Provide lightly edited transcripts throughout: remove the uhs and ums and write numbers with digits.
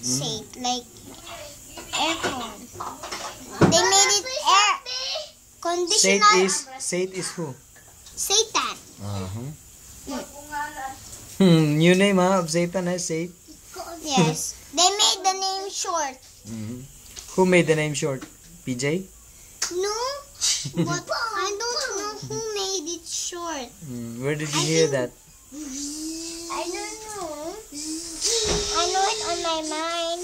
shaped like aircon. They made it air conditioner. Satan is who? Satan. New name of Satan, Satan. Yes. They made the name short. Who made the name short? PJ? No. But I don't know who made it short. Where did you hear that? I don't know. I know it on my mind.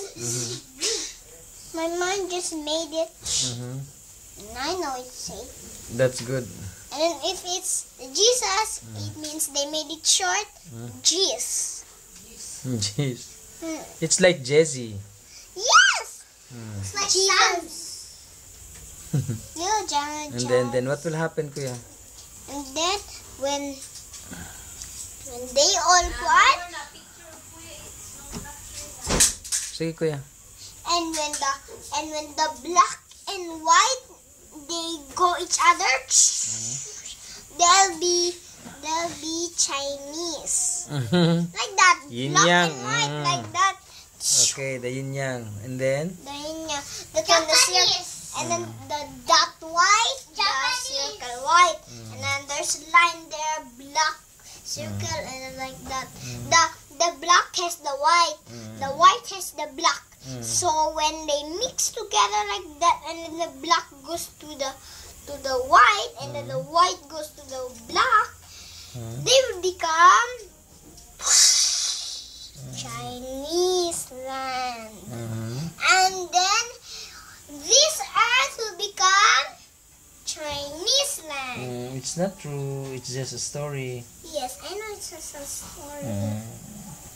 My mind just made it. And I know it's safe. That's good. And then if it's Jesus, it means they made it short. Jesus. Jeez. It's like Jesse. Yes! It's like Jesus. And then what will happen, Kuya? And then when they all part, Sige, Kuya. and when the black and white they go each other, they'll be Chinese. Like that. Yin Black yang. and white like that. Okay, the yin yang. And then? The yin yang. And then the dot white, the circle white. And then there's a line there, black circle, and then like that. The black has the white. The white has the black. So when they mix together like that, and then the black goes to the white, and then the white goes to the black, they will become Chinese land. And then this earth will become Chinese land. It's not true. It's just a story. Yes, I know it's just a story.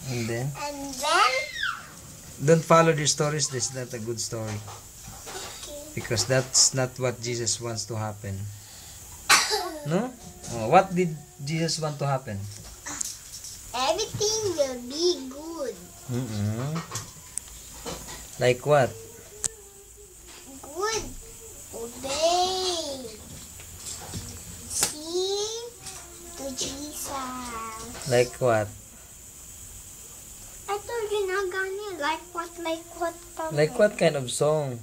And then? And then? Don't follow their stories. That's not a good story. Okay. Because that's not what Jesus wants to happen. No? What did Jesus want to happen? Everything will be good. Like what? Good. Obey. Sing to Jesus. Like what? I told you na gani. Like what? Like what kind of song?